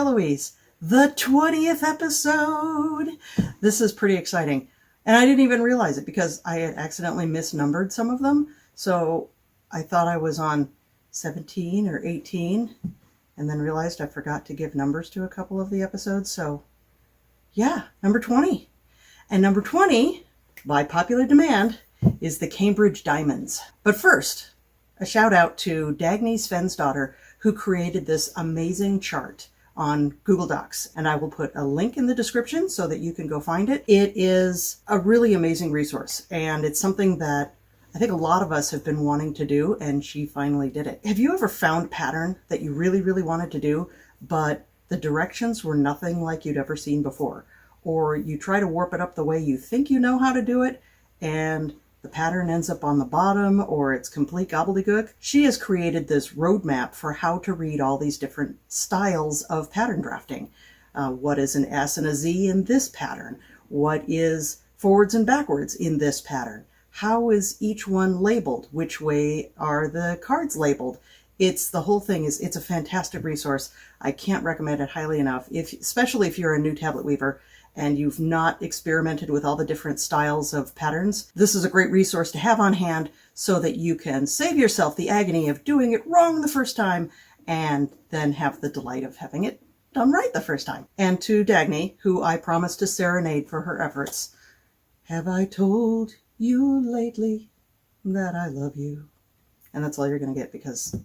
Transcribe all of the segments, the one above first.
Elewys, the 20th episode. This is pretty exciting. And I didn't even realize it because I had accidentally misnumbered some of them. So I thought I was on 17 or 18 and then realized I forgot to give numbers to a couple of the episodes. So yeah, number 20. And number 20, by popular demand, is the Cambridge Diamonds. But first, a shout out to Dagny Svensdottir, who created this amazing chart on Google Docs, and I will put a link in the description so that you can go find it. It is a really amazing resource, and it's something that I think a lot of us have been wanting to do, and she finally did it. Have you ever found a pattern that you really, really wanted to do, but the directions were nothing like you'd ever seen before? Or you try to warp it up the way you think you know how to do it, and the pattern ends up on the bottom, or it's complete gobbledygook? She has created this roadmap for how to read all these different styles of pattern drafting. What is an S and a Z in this pattern? What is forwards and backwards in this pattern? How is each one labeled? Which way are the cards labeled? The whole thing it's a fantastic resource. I can't recommend it highly enough, especially if you're a new tablet weaver and you've not experimented with all the different styles of patterns. This is a great resource to have on hand so that you can save yourself the agony of doing it wrong the first time and then have the delight of having it done right the first time. And to Dagny, who I promised to serenade for her efforts, have I told you lately that I love you? And that's all you're going to get because,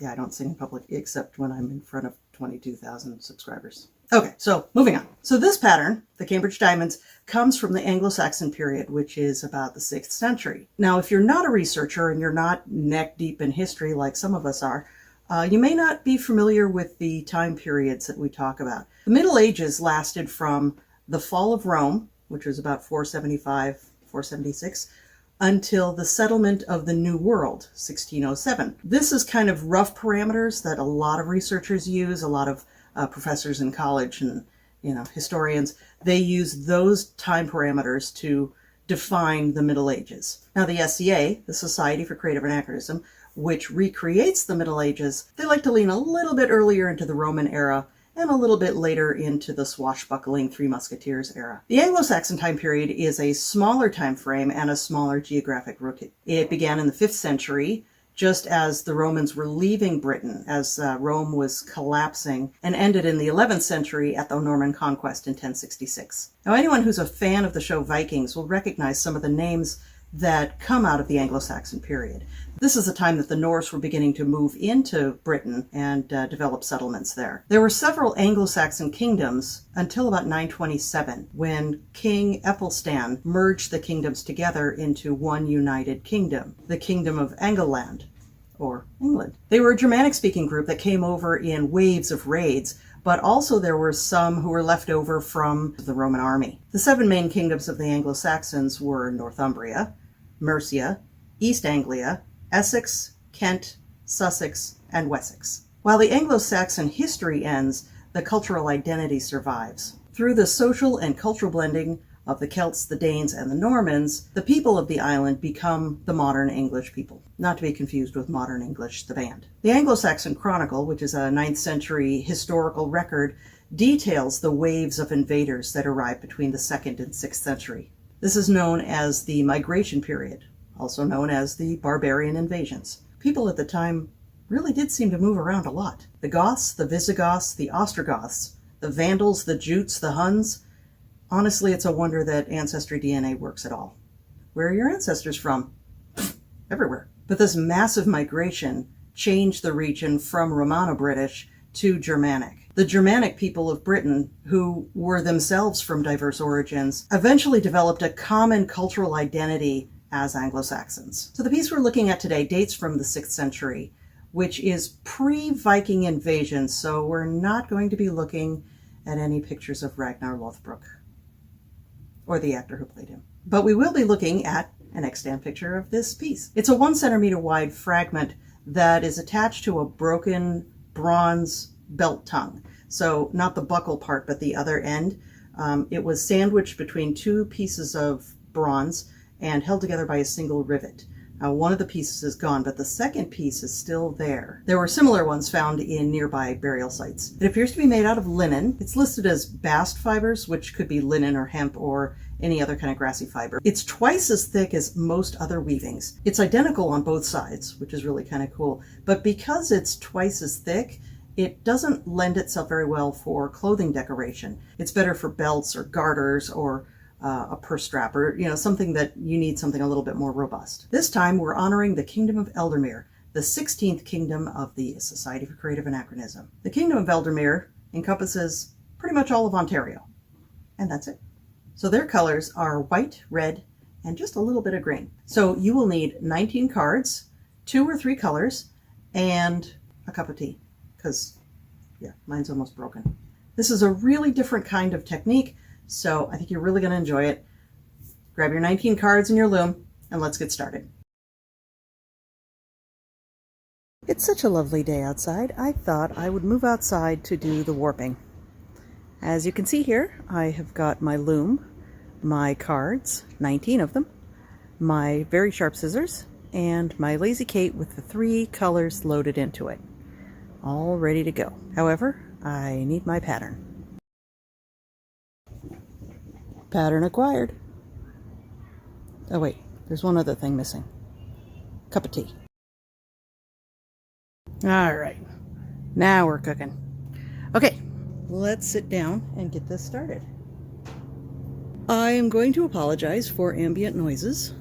yeah, I don't sing in public except when I'm in front of 22,000 subscribers. Okay, so moving on. So this pattern, the Cambridge Diamonds, comes from the Anglo Saxon period, which is about the 6th century. Now, if you're not a researcher and you're not neck deep in history like some of us are, you may not be familiar with the time periods that we talk about. The Middle Ages lasted from the fall of Rome, which was about 475, 476, until the settlement of the New World, 1607. This is kind of rough parameters that a lot of researchers use, a lot of professors in college and historians. They use those time parameters to define the Middle Ages. Now the SCA, the Society for Creative Anachronism, which recreates the Middle Ages, they like to lean a little bit earlier into the Roman era and a little bit later into the swashbuckling Three Musketeers era. The Anglo-Saxon time period is a smaller time frame and a smaller geographic root. It began in the 5th century, just as the Romans were leaving Britain, as Rome was collapsing, and ended in the 11th century at the Norman Conquest in 1066. Now, anyone who's a fan of the show Vikings will recognize some of the names that come out of the Anglo-Saxon period. This is the time that the Norse were beginning to move into Britain and develop settlements there. There were several Anglo-Saxon kingdoms until about 927, when King Ethelstan merged the kingdoms together into one united kingdom, the Kingdom of England, or England. They were a Germanic-speaking group that came over in waves of raids, but also there were some who were left over from the Roman army. The 7 main kingdoms of the Anglo-Saxons were Northumbria, Mercia, East Anglia, Essex, Kent, Sussex, and Wessex. While the Anglo-Saxon history ends, the cultural identity survives. Through the social and cultural blending of the Celts, the Danes, and the Normans, the people of the island become the modern English people, not to be confused with Modern English, the band. The Anglo-Saxon Chronicle, which is a 9th century historical record, details the waves of invaders that arrived between the 2nd and 6th century. This is known as the Migration period, also known as the Barbarian invasions. People at the time really did seem to move around a lot. The Goths, the Visigoths, the Ostrogoths, the Vandals, the Jutes, the Huns. Honestly, it's a wonder that Ancestry DNA works at all. Where are your ancestors from? Everywhere. But this massive migration changed the region from Romano-British to Germanic. The Germanic people of Britain, who were themselves from diverse origins, eventually developed a common cultural identity as Anglo-Saxons. So the piece we're looking at today dates from the 6th century, which is pre-Viking invasion, so we're not going to be looking at any pictures of Ragnar Lothbrok, or the actor who played him. But we will be looking at an extant picture of this piece. It's a 1 centimeter wide fragment that is attached to a broken bronze belt tongue. So not the buckle part, but the other end. It was sandwiched between 2 pieces of bronze and held together by a single rivet. One of the pieces is gone, but the second piece is still there. There were similar ones found in nearby burial sites. It appears to be made out of linen. It's listed as bast fibers, which could be linen or hemp or any other kind of grassy fiber. It's twice as thick as most other weavings. It's identical on both sides, which is really kind of cool. But because it's twice as thick, it doesn't lend itself very well for clothing decoration. It's better for belts or garters or a purse strap, or something that you need something a little bit more robust. This time we're honoring the Kingdom of Eldermere, the 16th kingdom of the Society for Creative Anachronism. The Kingdom of Eldermere encompasses pretty much all of Ontario, and that's it. So their colors are white, red, and just a little bit of green. So you will need 19 cards, 2 or 3 colors, and a cup of tea, because yeah, mine's almost broken. This is a really different kind of technique, so I think you're really going to enjoy it. Grab your 19 cards and your loom, and let's get started. It's such a lovely day outside. I thought I would move outside to do the warping. As you can see here, I have got my loom, my cards, 19 of them, my very sharp scissors, and my Lazy Kate with the 3 colors loaded into it. All ready to go. However, I need my pattern. Pattern acquired. Oh wait, there's one other thing missing. Cup of tea. All right, now we're cooking. Okay, let's sit down and get this started. I am going to apologize for ambient noises.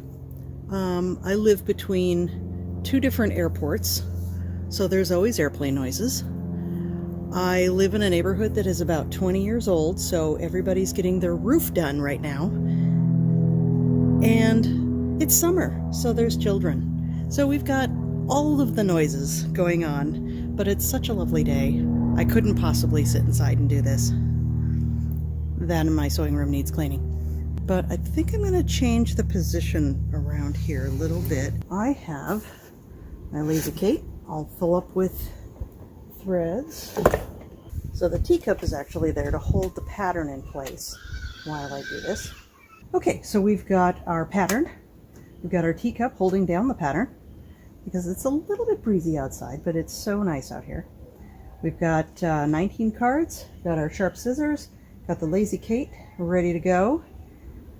I live between 2 different airports, so there's always airplane noises. I live in a neighborhood that is about 20 years old, so everybody's getting their roof done right now. And it's summer, so there's children. So we've got all of the noises going on, but it's such a lovely day. I couldn't possibly sit inside and do this. That and my sewing room needs cleaning. But I think I'm going to change the position around here a little bit. I have my Lazy Kate all full up with threads. So the teacup is actually there to hold the pattern in place while I do this. Okay, so we've got our pattern. We've got our teacup holding down the pattern because it's a little bit breezy outside, but it's so nice out here. We've got 19 cards, got our sharp scissors, got the Lazy Kate ready to go.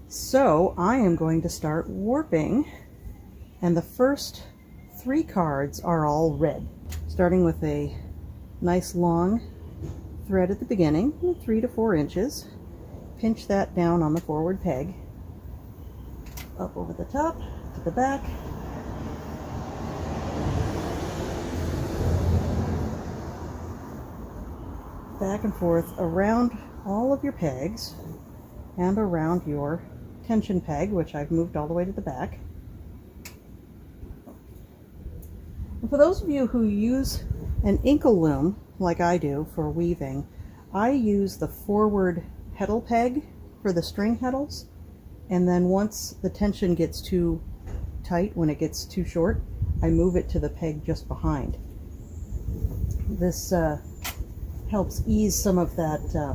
So I am going to start warping, and the first 3 cards are all red, starting with a nice long thread at the beginning, 3 to 4 inches. Pinch that down on the forward peg, up over the top to the back, back and forth around all of your pegs and around your tension peg, which I've moved all the way to the back. And for those of you who use an inkle loom like I do for weaving, I use the forward heddle peg for the string heddles, and then once the tension gets too tight, when it gets too short, I move it to the peg just behind. This helps ease some of that, I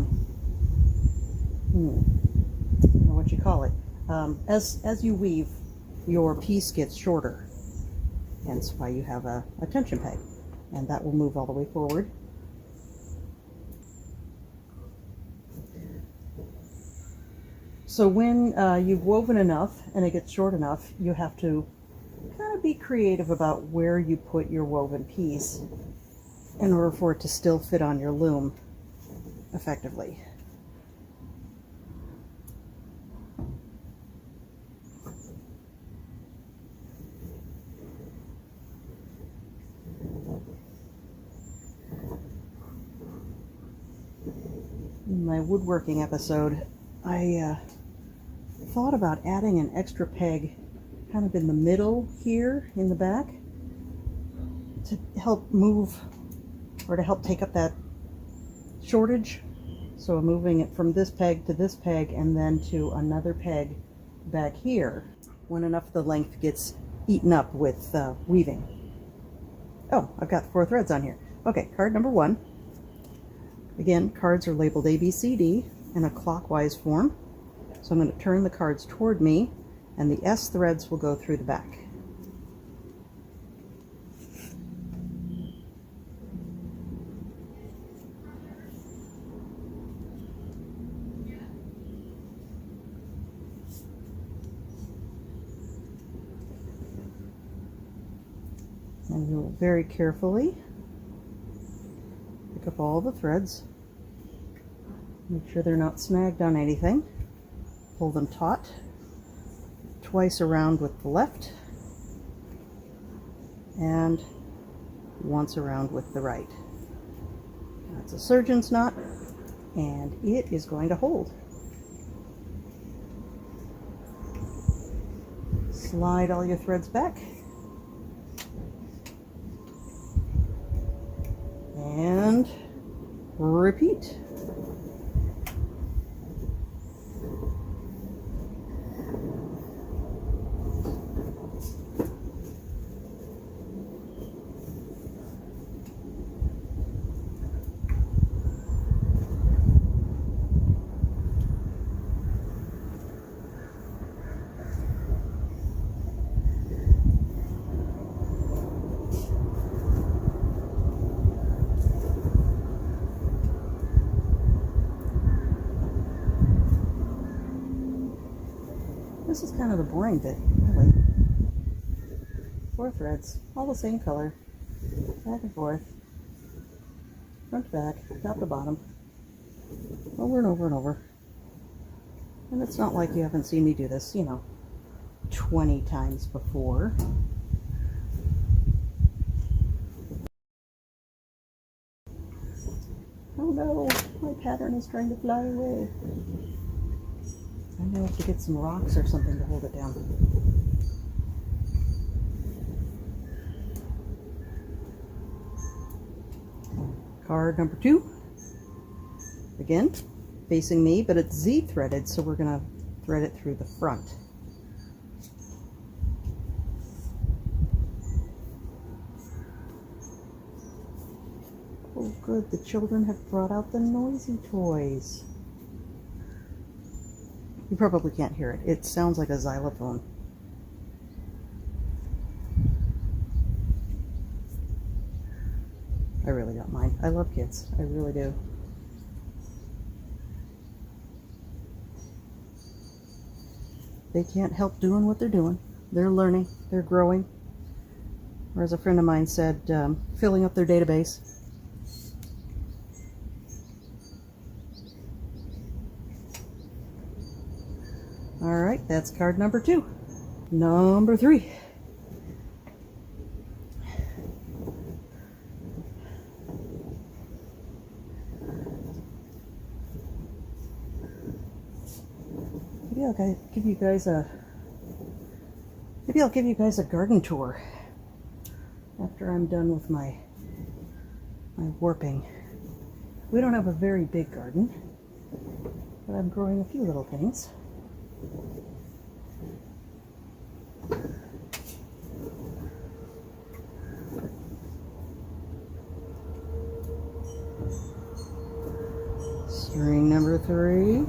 don't know what you call it. As you weave, your piece gets shorter, hence why you have a tension peg, and that will move all the way forward. So when you've woven enough and it gets short enough, you have to kind of be creative about where you put your woven piece in order for it to still fit on your loom effectively. In my woodworking episode, I thought about adding an extra peg kind of in the middle here in the back to help move, or to help take up that shortage. So I'm moving it from this peg to this peg and then to another peg back here when enough of the length gets eaten up with weaving. Oh, I've got 4 threads on here. Okay, card number 1. Again, cards are labeled A, B, C, D in a clockwise form. So I'm going to turn the cards toward me, and the S threads will go through the back. And you'll very carefully pick up all the threads. Make sure they're not snagged on anything. Pull them taut. Twice around with the left. And once around with the right. That's a surgeon's knot, and it is going to hold. Slide all your threads back. And repeat. This is kind of the boring bit, really. 4 threads, all the same color, back and forth, front to back, top to bottom, over and over and over. And it's not like you haven't seen me do this, 20 times before. Oh no, my pattern is trying to fly away. I may have to get some rocks or something to hold it down. Card number 2. Again, facing me, but it's Z threaded, so we're going to thread it through the front. Oh good, the children have brought out the noisy toys. You probably can't hear it. It sounds like a xylophone. I really don't mind. I love kids. I really do. They can't help doing what they're doing. They're learning. They're growing. Or as a friend of mine said, filling up their database. All right, that's card number 2. Number 3. Maybe I'll give you guys a garden tour after I'm done with my warping. We don't have a very big garden, but I'm growing a few little things. String number 3.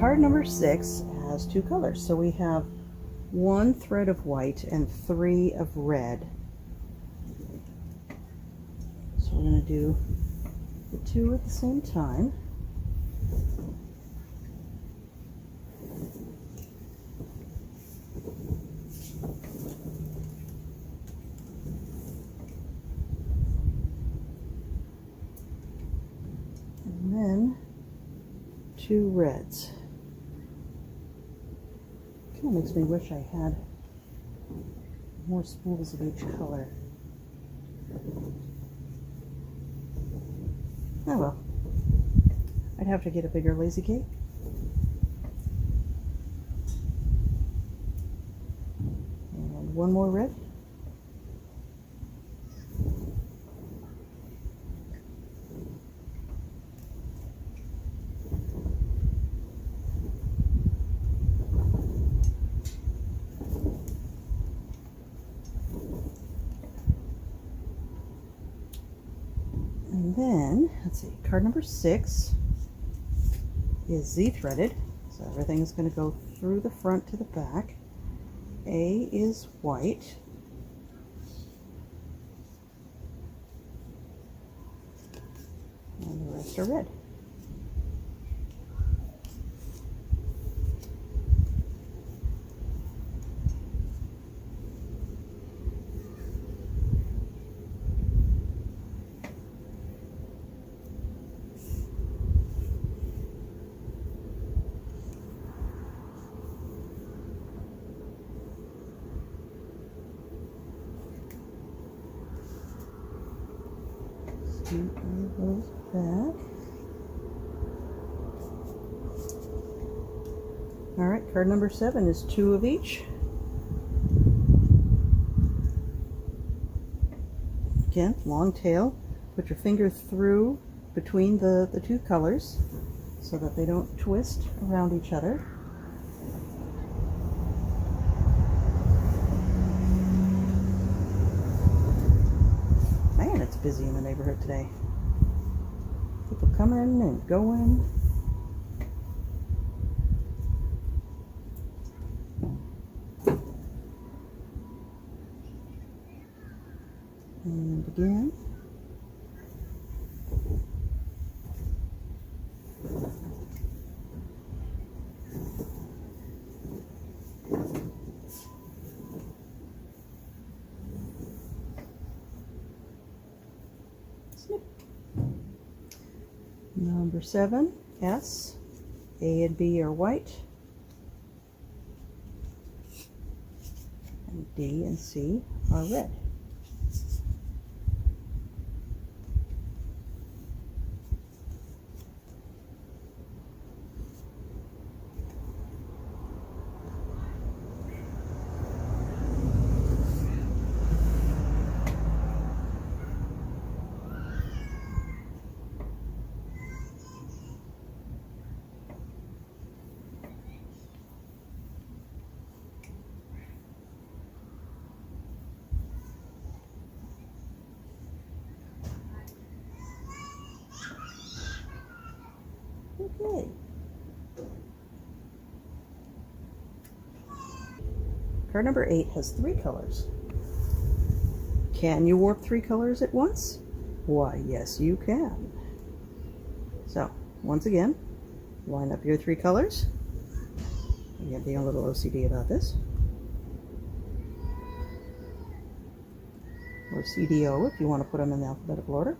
Card number 6 has 2 colors. So we have 1 thread of white and 3 of red. So we're going to do the 2 at the same time. And then 2 reds. Kind of makes me wish I had more spools of each color. Oh well. I'd have to get a bigger lazy cake. one more red. And then, let's see, card number 6 is Z-threaded. So everything is going to go through the front to the back. A is white. And the rest are red. Those back. All right, card number 7 is 2 of each. Again, long tail. Put your finger through between the two colors so that they don't twist around each other. Man, it's busy in the neighborhood today. People coming and going. And again. Snip. Number 7, S. A and B are white. And D and C are red. Okay. Card number 8 has 3 colors. Can you warp 3 colors at once? Why, yes, you can. So, once again, line up your 3 colors. Again, being a little OCD about this. Or CDO if you want to put them in alphabetical order.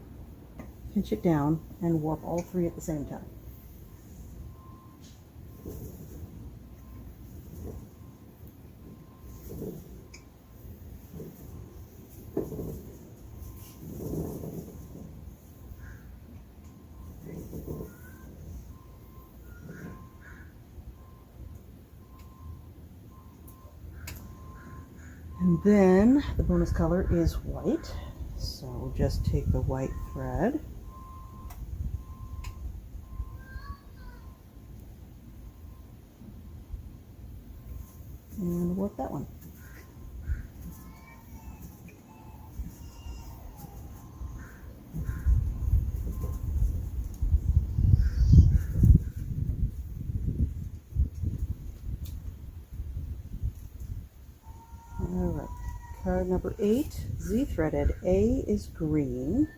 Pinch it down and warp all 3 at the same time. And then the bonus color is white. So we'll just take the white thread and warp that one. All right, card number 8, Z-threaded. A is green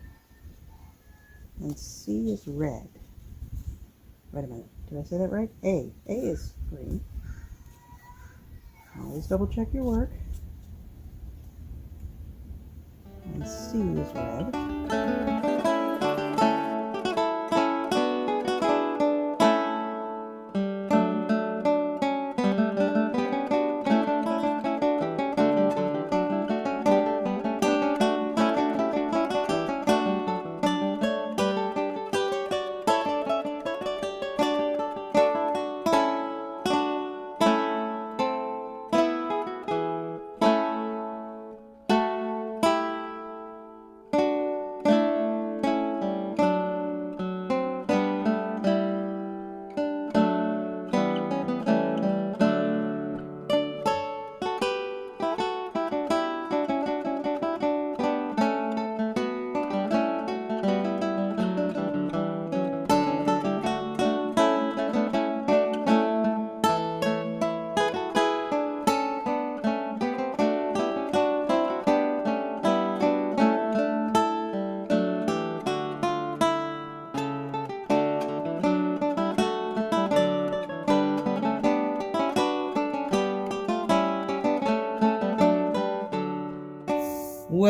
and C is red. Wait a minute, did I say that right? A is green. Always double check your work. And C is red.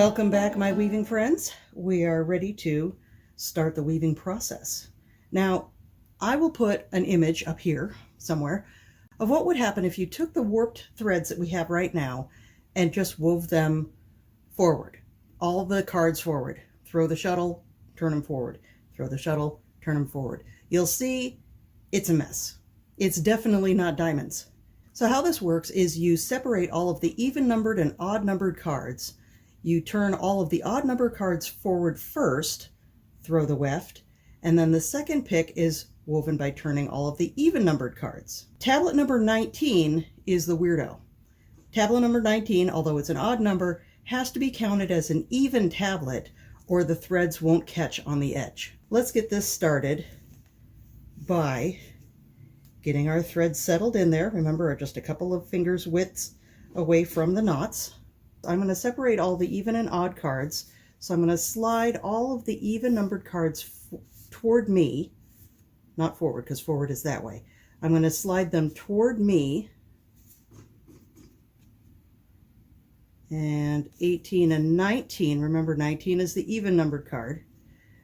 Welcome back, my weaving friends. We are ready to start the weaving process. Now, I will put an image up here somewhere of what would happen if you took the warped threads that we have right now and just wove them forward. All the cards forward. Throw the shuttle, turn them forward. Throw the shuttle, turn them forward. You'll see it's a mess. It's definitely not diamonds. So how this works is you separate all of the even numbered and odd numbered cards. You turn all of the odd number cards forward first, throw the weft, and then the second pick is woven by turning all of the even numbered cards. Tablet number 19 is the weirdo. Tablet number 19, although it's an odd number, has to be counted as an even tablet or the threads won't catch on the edge. Let's get this started by getting our threads settled in there. Remember, just a couple of fingers widths away from the knots. I'm going to separate all the even and odd cards. So I'm going to slide all of the even numbered cards toward me, not forward because forward is that way. I'm going to slide them toward me. And 18 and 19, remember 19 is the even numbered card.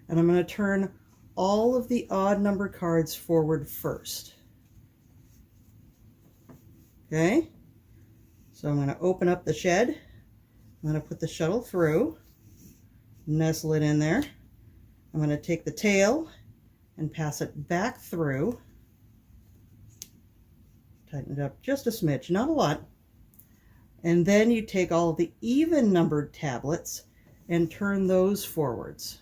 And I'm going to turn all of the odd numbered cards forward first. Okay, so I'm going to open up the shed. I'm going to put the shuttle through, nestle it in there. I'm going to take the tail and pass it back through. Tighten it up just a smidge, not a lot. And then you take all of the even numbered tablets and turn those forwards.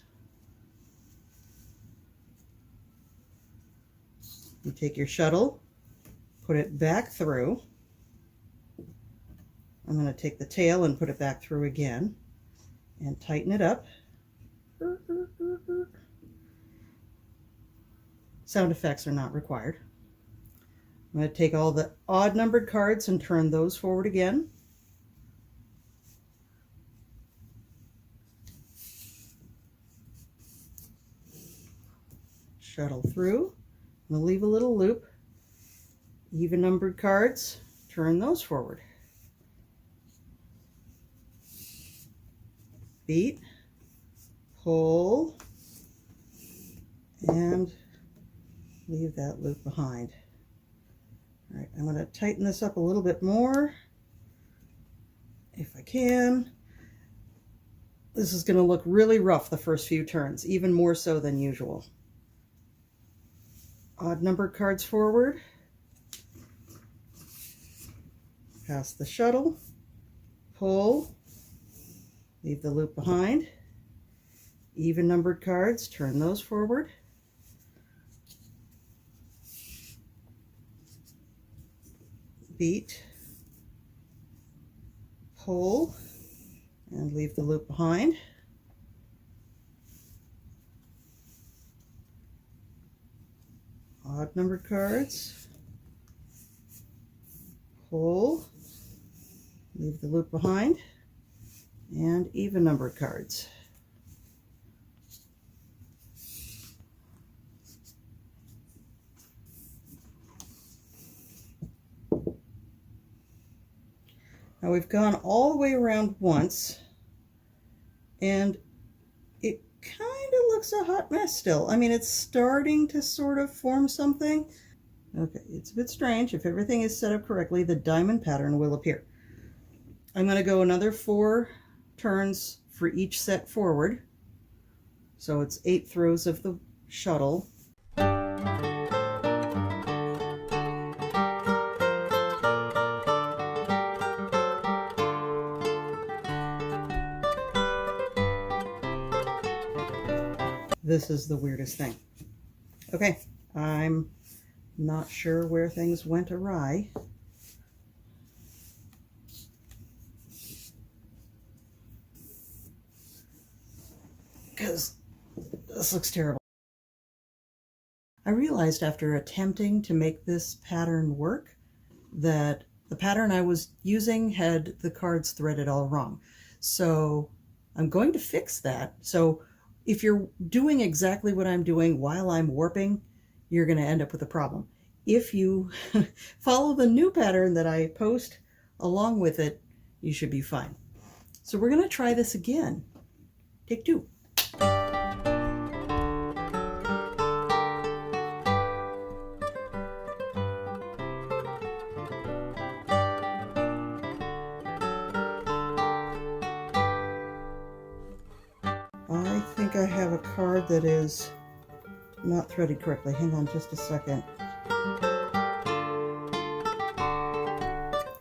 You take your shuttle, put it back through. I'm going to take the tail and put it back through again and tighten it up. Sound effects are not required. I'm going to take all the odd numbered cards and turn those forward again. Shuttle through. I'm going to leave a little loop. Even numbered cards, turn those forward. Beat, pull, and leave that loop behind. All right, I'm going to tighten this up a little bit more if I can. This is going to look really rough the first few turns, even more so than usual. Odd numbered cards forward. Pass the shuttle, pull, leave the loop behind. Even numbered cards, turn those forward. Beat, pull, and leave the loop behind. Odd numbered cards, pull, leave the loop behind. And even numbered cards. Now we've gone all the way around once, and it kind of looks a hot mess still. I mean, it's starting to sort of form something. Okay, it's a bit strange. If everything is set up correctly, the diamond pattern will appear. I'm going to go another 4 turns for each set forward. So it's 8 throws of the shuttle. This is the weirdest thing. Okay, I'm not sure where things went awry. Because this looks terrible. I realized after attempting to make this pattern work that the pattern I was using had the cards threaded all wrong. So I'm going to fix that. So if you're doing exactly what I'm doing while I'm warping, you're going to end up with a problem. If you follow the new pattern that I post along with it, you should be fine. So we're going to try this again. Take two. I think I have a card that is not threaded correctly. Hang on just a second.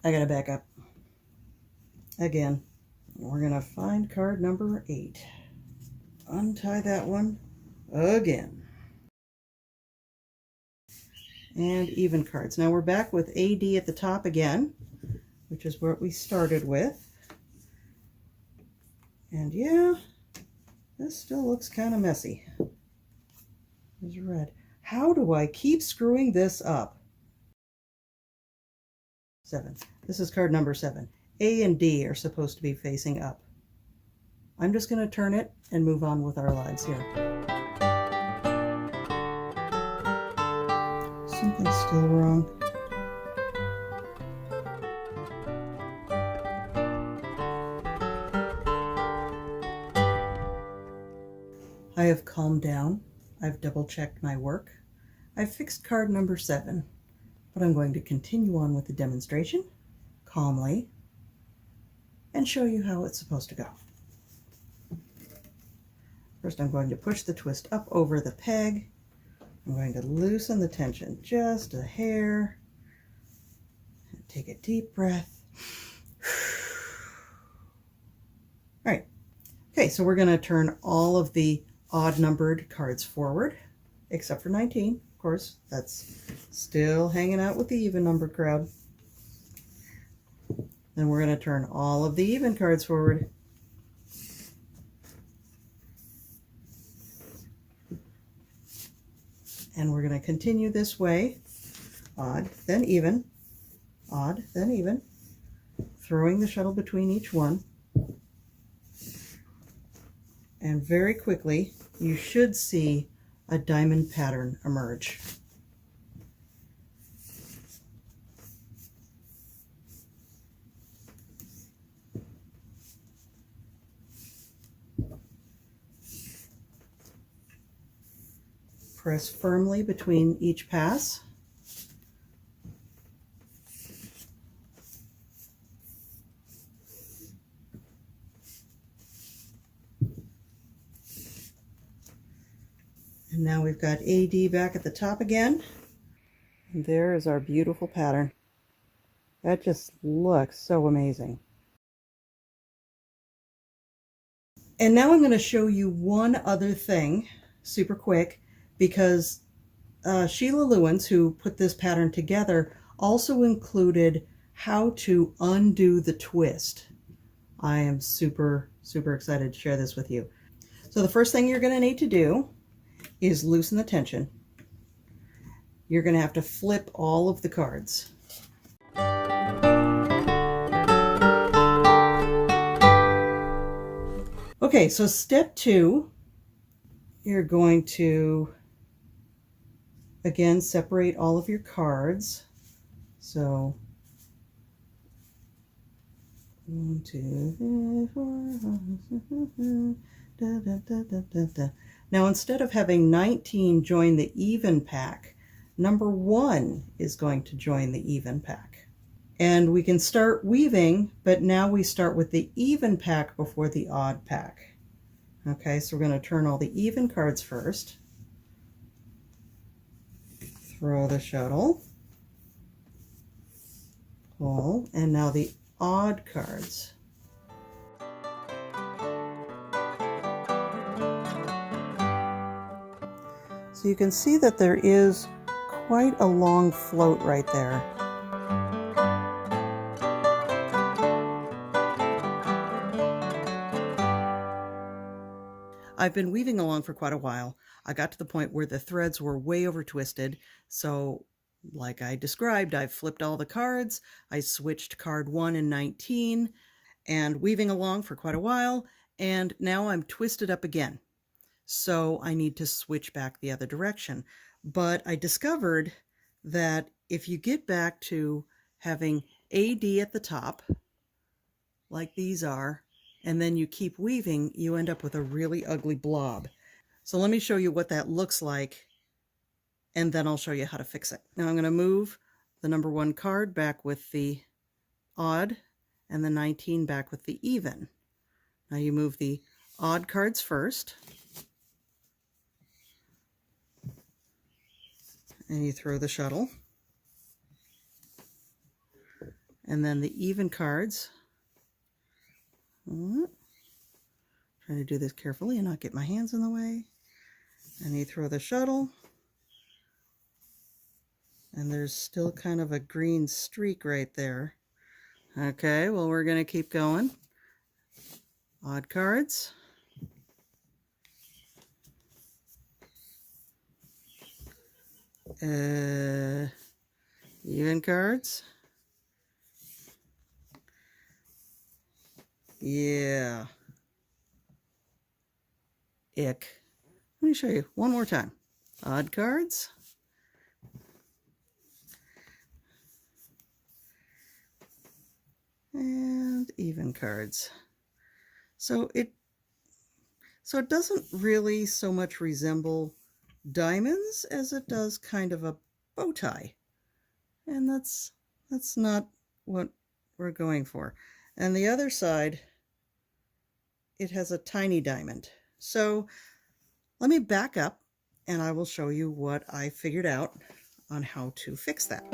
I gotta back up. Again. We're gonna find card number 8. Untie that one again. And even cards. Now we're back with AD at the top again, which is what we started with. And yeah, this still looks kind of messy. There's red. How do I keep screwing this up? 7. This is card number 7. A and D are supposed to be facing up. I'm just going to turn it and move on with our lives here. Something's still wrong. I have calmed down. I've double-checked my work. I've fixed card number 7, but I'm going to continue on with the demonstration calmly and show you how it's supposed to go. First, I'm going to push the twist up over the peg. I'm going to loosen the tension just a hair. Take a deep breath. All right. Okay, so we're going to turn all of the odd numbered cards forward, except for 19, of course. That's still hanging out with the even numbered crowd. Then we're going to turn all of the even cards forward. And we're going to continue this way. Odd, then even. Odd, then even. Throwing the shuttle between each one. And very quickly, you should see a diamond pattern emerge. Press firmly between each pass. And now we've got AD back at the top again. And there is our beautiful pattern. That just looks so amazing. And now I'm going to show you one other thing, super quick, because Sheila Lewins, who put this pattern together, also included how to undo the twist. I am super, super excited to share this with you. So the first thing you're going to need to do is loosen the tension. You're going to have to flip all of the cards. Okay, so step 2, you're going to again separate all of your cards. So 1, 2, 3, 4, da, da, da, da, da, da. Now instead of having 19 join the even pack, number 1 is going to join the even pack. And we can start weaving, but now we start with the even pack before the odd pack. Okay, so we're going to turn all the even cards first. Throw the shuttle. Pull, and now the odd cards. So you can see that there is quite a long float right there. I've been weaving along for quite a while. I got to the point where the threads were way over twisted, so like I described, I flipped all the cards, I switched card 1 and 19, and weaving along for quite a while, and now I'm twisted up again. So I need to switch back the other direction. But I discovered that if you get back to having AD at the top, like these are, and then you keep weaving, you end up with a really ugly blob. So let me show you what that looks like, and then I'll show you how to fix it. Now I'm going to move the number 1 card back with the odd and the 19 back with the even. Now you move the odd cards first, and you throw the shuttle, and then the even cards. Trying to do this carefully and not get my hands in the way. And you throw the shuttle, and there's still kind of a green streak right there. Okay, well, we're going to keep going. Odd cards. Even cards. Yeah. Ick. Let me show you one more time. Odd cards. And even cards. So it doesn't really so much resemble diamonds as it does kind of a bow tie. And that's not what we're going for. And the other side, it has a tiny diamond. So let me back up and I will show you what I figured out on how to fix that.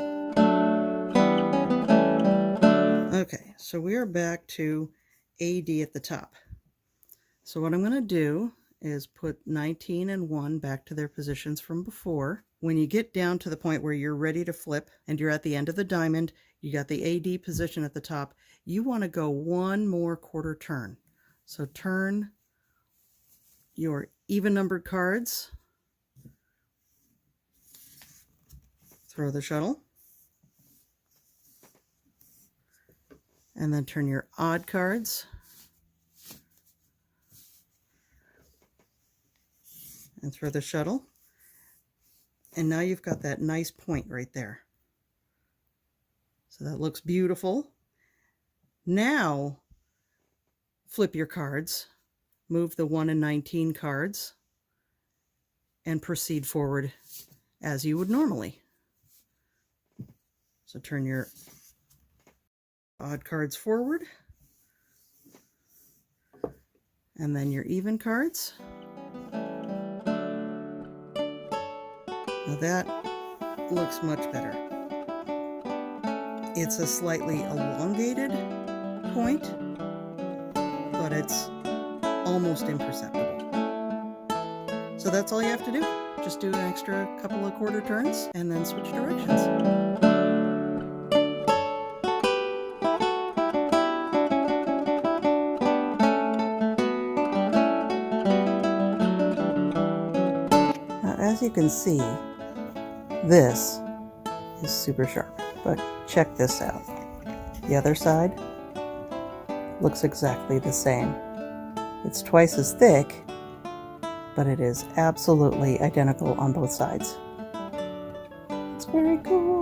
Okay, so we are back to AD at the top. So what I'm going to do is put 19 and 1 back to their positions from before. When you get down to the point where you're ready to flip and you're at the end of the diamond, you got the AD position at the top, you want to go one more quarter turn. So turn your even numbered cards, throw the shuttle, and then turn your odd cards, and throw the shuttle, and now you've got that nice point right there. So that looks beautiful. Now flip your cards, move the 1 and 19 cards, and proceed forward as you would normally. So turn your odd cards forward, and then your even cards. Now that looks much better. It's a slightly elongated point, but it's almost imperceptible. So that's all you have to do. Just do an extra couple of quarter turns and then switch directions. As you can see, this is super sharp, but check this out. The other side looks exactly the same. It's twice as thick, but it is absolutely identical on both sides. It's very cool.